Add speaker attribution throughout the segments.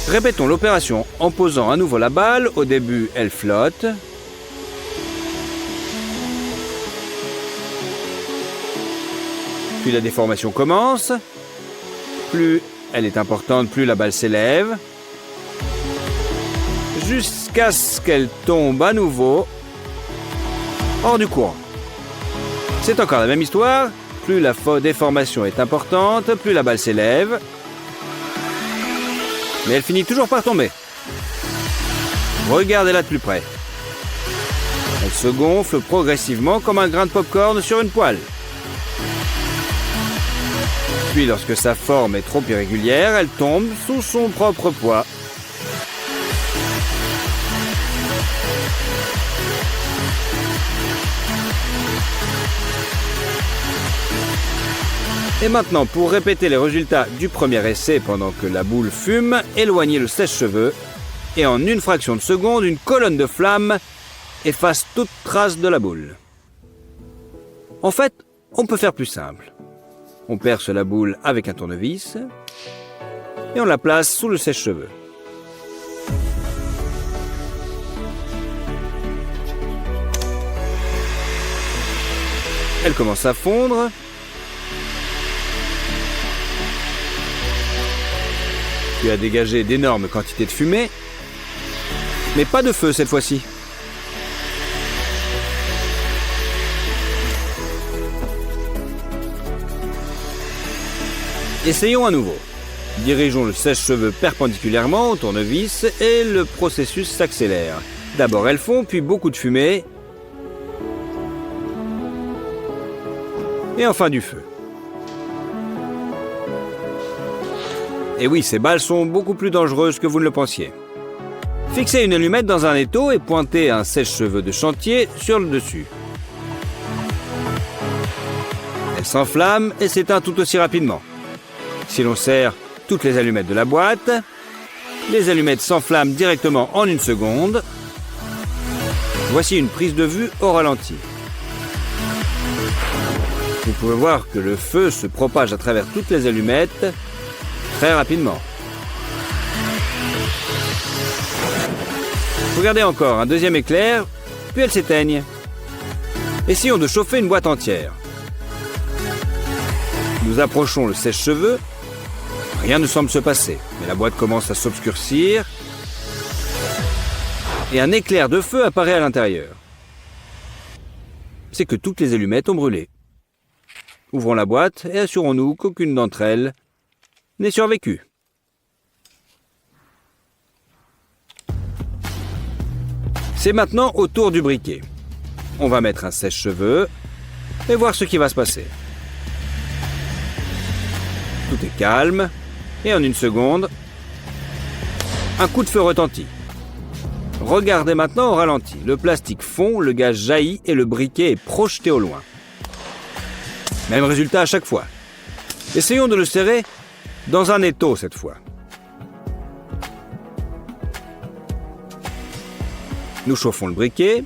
Speaker 1: Répétons l'opération en posant à nouveau la balle. Au début, elle flotte. Puis la déformation commence. Plus elle est importante, plus la balle s'élève. Jusqu'à ce qu'elle tombe à nouveau hors du courant. C'est encore la même histoire. Plus la déformation est importante, plus la balle s'élève. Mais elle finit toujours par tomber. Regardez-la de plus près. Elle se gonfle progressivement comme un grain de pop-corn sur une poêle. Puis lorsque sa forme est trop irrégulière, elle tombe sous son propre poids. Et maintenant, pour répéter les résultats du premier essai pendant que la boule fume, éloignez le sèche-cheveux et en une fraction de seconde, une colonne de flammes efface toute trace de la boule. En fait, on peut faire plus simple. On perce la boule avec un tournevis et on la place sous le sèche-cheveux. Elle commence à fondre. Puis à dégager d'énormes quantités de fumée, mais pas de feu cette fois-ci. Essayons à nouveau. Dirigeons le sèche-cheveux perpendiculairement au tournevis et le processus s'accélère. D'abord elles fond, puis beaucoup de fumée. Et enfin du feu. Et oui, ces balles sont beaucoup plus dangereuses que vous ne le pensiez. Fixez une allumette dans un étau et pointez un sèche-cheveux de chantier sur le dessus. Elle s'enflamme et s'éteint tout aussi rapidement. Si l'on serre toutes les allumettes de la boîte, les allumettes s'enflamment directement en une seconde. Voici une prise de vue au ralenti. Vous pouvez voir que le feu se propage à travers toutes les allumettes très rapidement. Regardez encore, un deuxième éclair, puis elles s'éteignent. Essayons de chauffer une boîte entière. Nous approchons le sèche-cheveux. Rien ne semble se passer, mais la boîte commence à s'obscurcir et un éclair de feu apparaît à l'intérieur. C'est que toutes les allumettes ont brûlé. Ouvrons la boîte et assurons-nous qu'aucune d'entre elles n'ait survécu. C'est maintenant au tour du briquet. On va mettre un sèche-cheveux et voir ce qui va se passer. Tout est calme et en une seconde, un coup de feu retentit. Regardez maintenant au ralenti. Le plastique fond, le gaz jaillit et le briquet est projeté au loin. Même résultat à chaque fois. Essayons de le serrer dans un étau cette fois. Nous chauffons le briquet.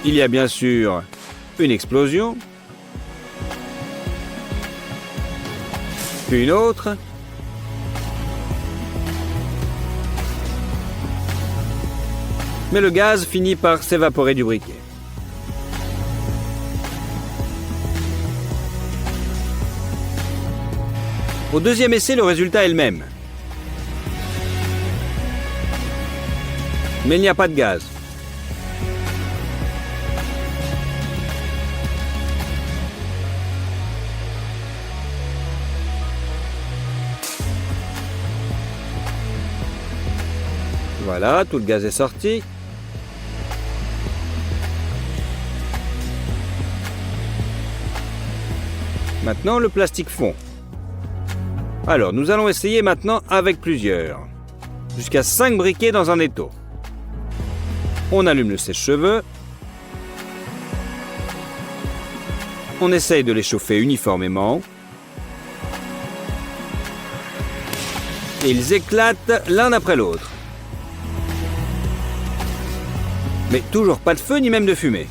Speaker 1: Il y a bien sûr une explosion. Puis une autre. Mais le gaz finit par s'évaporer du briquet. Au deuxième essai, le résultat est le même. Mais il n'y a pas de gaz. Voilà, tout le gaz est sorti. Maintenant, le plastique fond. Alors, nous allons essayer maintenant avec plusieurs. Jusqu'à 5 briquets dans un étau. On allume le sèche-cheveux. On essaye de les chauffer uniformément. Et ils éclatent l'un après l'autre. Mais toujours pas de feu ni même de fumée.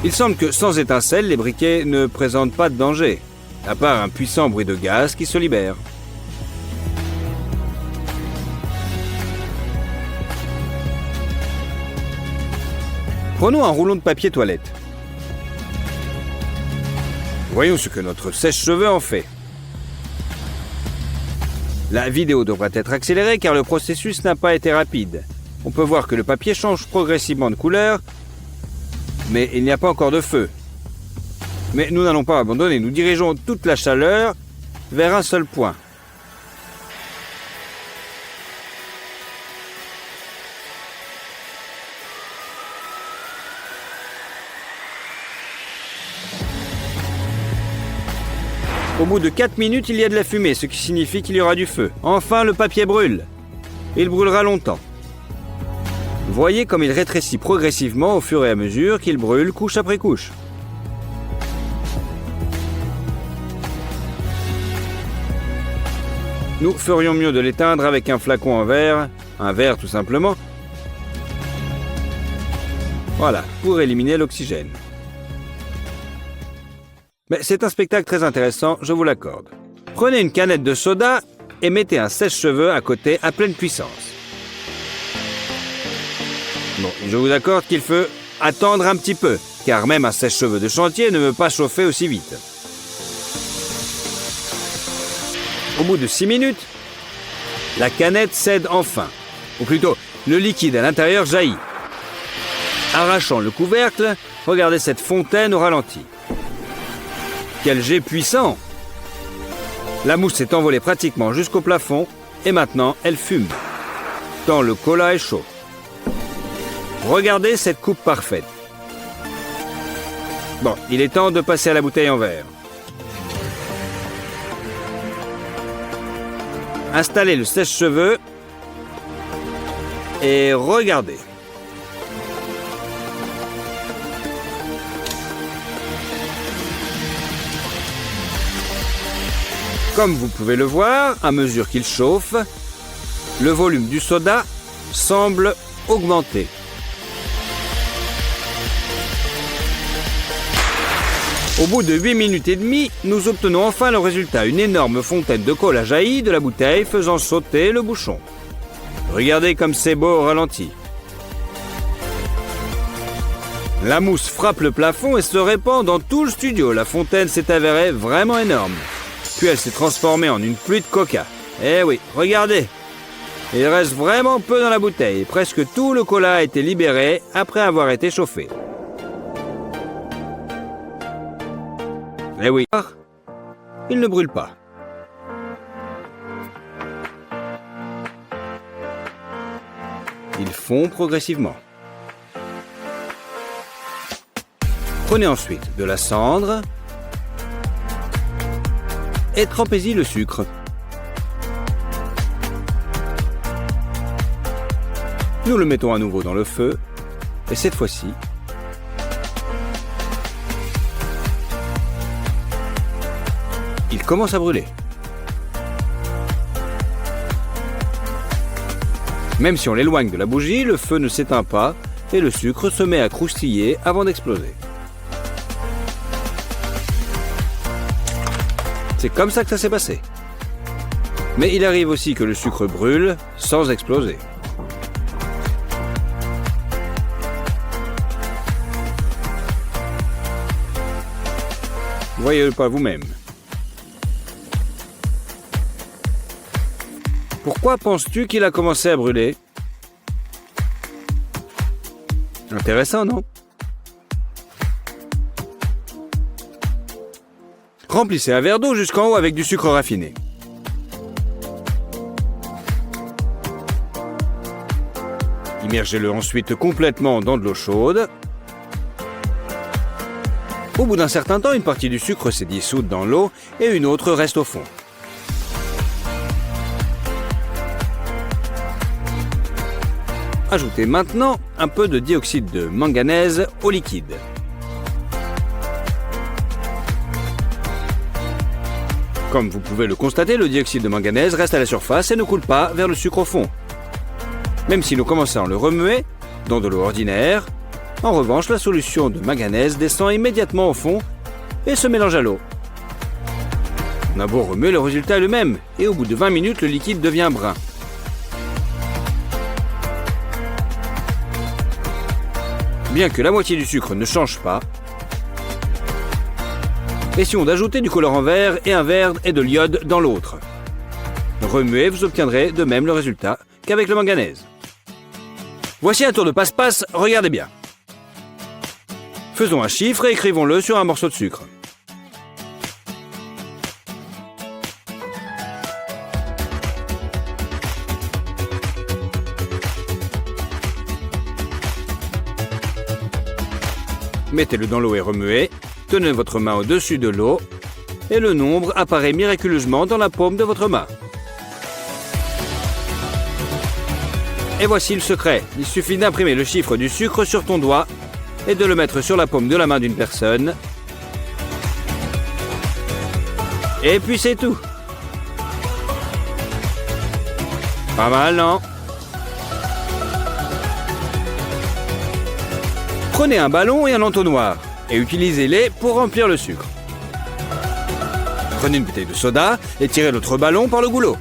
Speaker 1: Il semble que sans étincelles, les briquets ne présentent pas de danger, à part un puissant bruit de gaz qui se libère. Prenons un rouleau de papier toilette. Voyons ce que notre sèche-cheveux en fait. La vidéo devrait être accélérée car le processus n'a pas été rapide. On peut voir que le papier change progressivement de couleur, mais il n'y a pas encore de feu. Mais nous n'allons pas abandonner, nous dirigeons toute la chaleur vers un seul point. Au bout de 4 minutes, il y a de la fumée, ce qui signifie qu'il y aura du feu. Enfin, le papier brûle. Il brûlera longtemps. Voyez comme il rétrécit progressivement au fur et à mesure qu'il brûle couche après couche. Nous ferions mieux de l'éteindre avec un flacon en verre, un verre tout simplement. Voilà, pour éliminer l'oxygène. Mais c'est un spectacle très intéressant, je vous l'accorde. Prenez une canette de soda et mettez un sèche-cheveux à côté à pleine puissance. Bon, je vous accorde qu'il faut attendre un petit peu, car même un sèche-cheveux de chantier ne veut pas chauffer aussi vite. Au bout de 6 minutes, la canette cède enfin, ou plutôt, le liquide à l'intérieur jaillit. Arrachant le couvercle, regardez cette fontaine au ralenti. Quel jet puissant! La mousse s'est envolée pratiquement jusqu'au plafond et maintenant elle fume, tant le cola est chaud. Regardez cette coupe parfaite. Bon, il est temps de passer à la bouteille en verre. Installez le sèche-cheveux et regardez. Comme vous pouvez le voir, à mesure qu'il chauffe, le volume du soda semble augmenter. Au bout de 8 minutes et demie, nous obtenons enfin le résultat, une énorme fontaine de cola jaillit de la bouteille faisant sauter le bouchon. Regardez comme c'est beau au ralenti. La mousse frappe le plafond et se répand dans tout le studio. La fontaine s'est avérée vraiment énorme. Puis elle s'est transformée en une pluie de coca. Eh oui, regardez. Il reste vraiment peu dans la bouteille. Presque tout le cola a été libéré après avoir été chauffé. Eh oui, il ne brûle pas. Il fond progressivement. Prenez ensuite de la cendre et trempez-y le sucre. Nous le mettons à nouveau dans le feu et cette fois-ci, il commence à brûler. Même si on l'éloigne de la bougie, le feu ne s'éteint pas et le sucre se met à croustiller avant d'exploser. C'est comme ça que ça s'est passé. Mais il arrive aussi que le sucre brûle sans exploser. Voyez-le pas vous-même. Pourquoi penses-tu qu'il a commencé à brûler? Intéressant, non? Remplissez un verre d'eau jusqu'en haut avec du sucre raffiné. Immergez-le ensuite complètement dans de l'eau chaude. Au bout d'un certain temps, une partie du sucre s'est dissoute dans l'eau et une autre reste au fond. Ajoutez maintenant un peu de dioxyde de manganèse au liquide. Comme vous pouvez le constater, le dioxyde de manganèse reste à la surface et ne coule pas vers le sucre au fond. Même si nous commençons à le remuer dans de l'eau ordinaire, En revanche, la solution de manganèse descend immédiatement au fond et se mélange à l'eau. On a beau remuer, le résultat est le même, et au bout de 20 minutes, le liquide devient brun. Bien que la moitié du sucre ne change pas, essayons d'ajouter du colorant vert et un verre et de l'iode dans l'autre. Remuez, vous obtiendrez de même le résultat qu'avec le manganèse. Voici un tour de passe-passe, regardez bien. Faisons un chiffre et écrivons-le sur un morceau de sucre. Mettez-le dans l'eau et remuez. Tenez votre main au-dessus de l'eau et le nombre apparaît miraculeusement dans la paume de votre main. Et voici le secret. Il suffit d'imprimer le chiffre du sucre sur ton doigt et de le mettre sur la paume de la main d'une personne. Et puis c'est tout. Pas mal, non ? Prenez un ballon et un entonnoir et utilisez-les pour remplir le sucre. Prenez une bouteille de soda et tirez l'autre ballon par le goulot.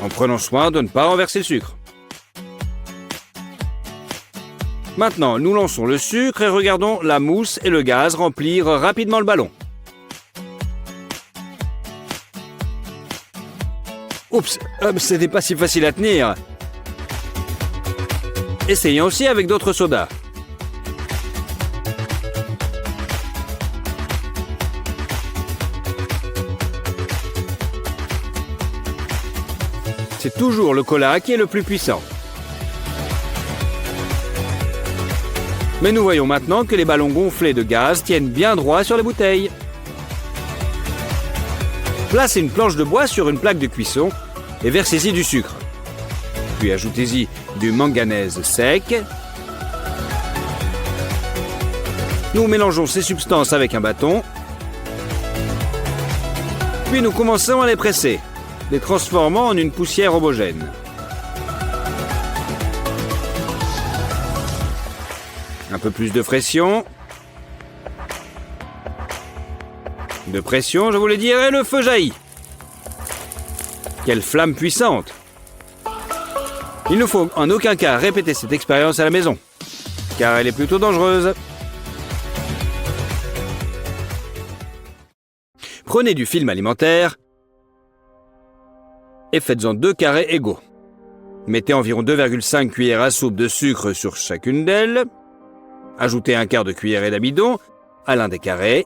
Speaker 1: En prenant soin de ne pas renverser le sucre. Maintenant, nous lançons le sucre et regardons la mousse et le gaz remplir rapidement le ballon. Oups, c'était pas si facile à tenir. Essayons aussi avec d'autres sodas. C'est toujours le cola qui est le plus puissant. Mais nous voyons maintenant que les ballons gonflés de gaz tiennent bien droit sur les bouteilles. Placez une planche de bois sur une plaque de cuisson et versez-y du sucre. Puis ajoutez-y du manganèse sec. Nous mélangeons ces substances avec un bâton. Puis nous commençons à les presser, les transformant en une poussière homogène. Un peu plus de pression. De pression, je voulais dire, et le feu jaillit. Quelle flamme puissante! Il ne faut en aucun cas répéter cette expérience à la maison, car elle est plutôt dangereuse. Prenez du film alimentaire et faites-en 2 carrés égaux. Mettez environ 2,5 cuillères à soupe de sucre sur chacune d'elles. Ajoutez un quart de cuillerée d'amidon à l'un des carrés.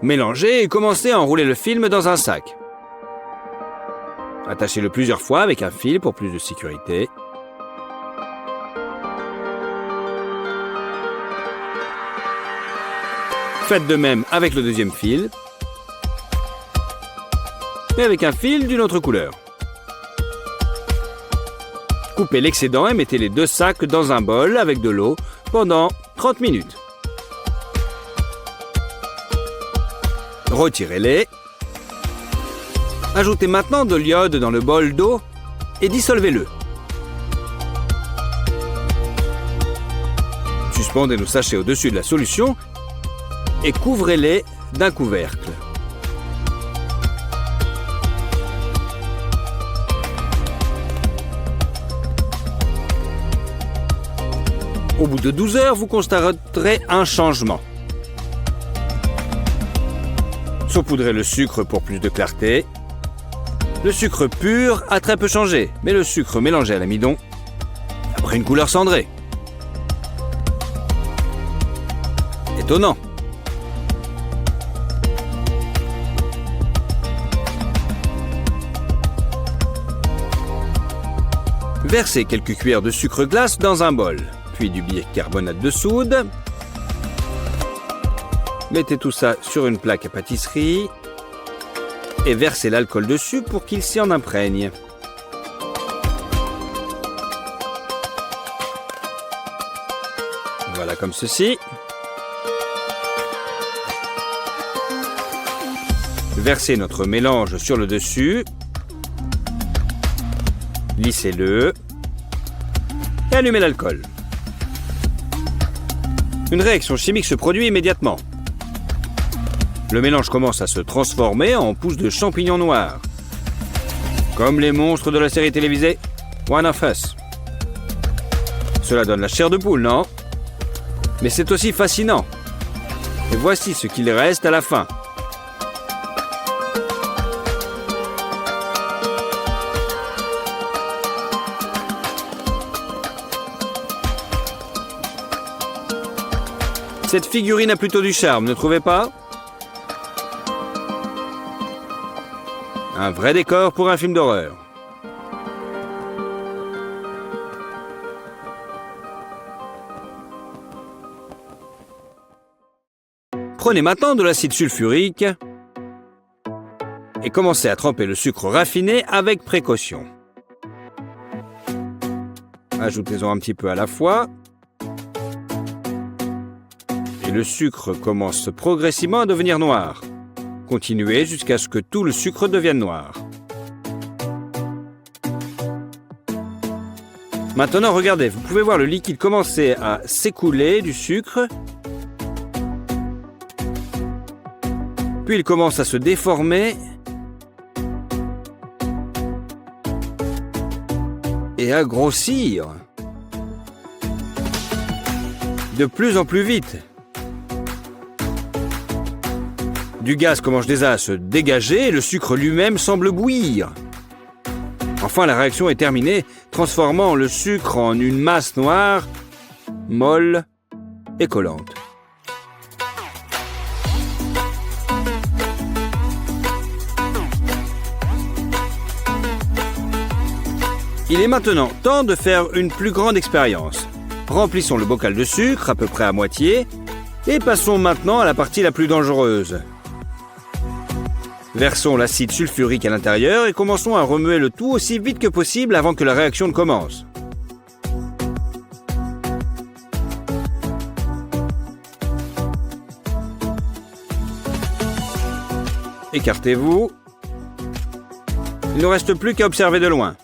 Speaker 1: Mélangez et commencez à enrouler le film dans un sac. Attachez-le plusieurs fois avec un fil pour plus de sécurité. Faites de même avec le deuxième fil, mais avec un fil d'une autre couleur. Coupez l'excédent et mettez les 2 sacs dans un bol avec de l'eau pendant 30 minutes. Retirez-les. Ajoutez maintenant de l'iode dans le bol d'eau et dissolvez-le. Suspendez nos sachets au-dessus de la solution et couvrez-les d'un couvercle. Au bout de 12 heures, vous constaterez un changement. Saupoudrez le sucre pour plus de clarté. Le sucre pur a très peu changé, mais le sucre mélangé à l'amidon a pris une couleur cendrée. Étonnant. Versez quelques cuillères de sucre glace dans un bol, puis du bicarbonate de soude. Mettez tout ça sur une plaque à pâtisserie et versez l'alcool dessus pour qu'il s'y en imprègne. Voilà comme ceci. Versez notre mélange sur le dessus. Lissez-le. allumez l'alcool. Une réaction chimique se produit immédiatement. Le mélange commence à se transformer en pousses de champignons noirs. Comme les monstres de la série télévisée One of Us. Cela donne la chair de poule, non? Mais c'est aussi fascinant. Et voici ce qu'il reste à la fin. Cette figurine a plutôt du charme, ne trouvez pas? Un vrai décor pour un film d'horreur. Prenez maintenant de l'acide sulfurique et commencez à tremper le sucre raffiné avec précaution. Ajoutez-en un petit peu à la fois. Et le sucre commence progressivement à devenir noir. Continuez jusqu'à ce que tout le sucre devienne noir. Maintenant, regardez, vous pouvez voir le liquide commencer à s'écouler du sucre. Puis il commence à se déformer. Et à grossir. De plus en plus vite. Du gaz commence déjà à se dégager et le sucre lui-même semble bouillir. Enfin, la réaction est terminée, transformant le sucre en une masse noire, molle et collante. Il est maintenant temps de faire une plus grande expérience. Remplissons le bocal de sucre à peu près à moitié et passons maintenant à la partie la plus dangereuse. Versons l'acide sulfurique à l'intérieur et commençons à remuer le tout aussi vite que possible avant que la réaction ne commence. Écartez-vous. Il ne reste plus qu'à observer de loin.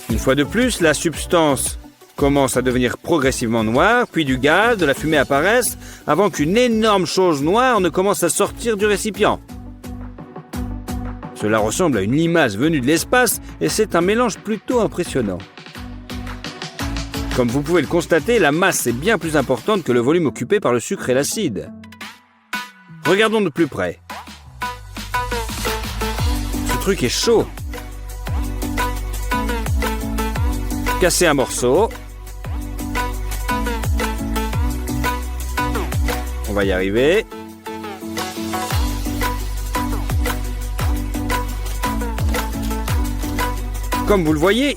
Speaker 1: Une fois de plus, la substance commence à devenir progressivement noire, puis du gaz, de la fumée apparaissent, avant qu'une énorme chose noire ne commence à sortir du récipient. Cela ressemble à une limace venue de l'espace, et c'est un mélange plutôt impressionnant. Comme vous pouvez le constater, la masse est bien plus importante que le volume occupé par le sucre et l'acide. Regardons de plus près. Ce truc est chaud. Cassez un morceau. On va y arriver. Comme vous le voyez,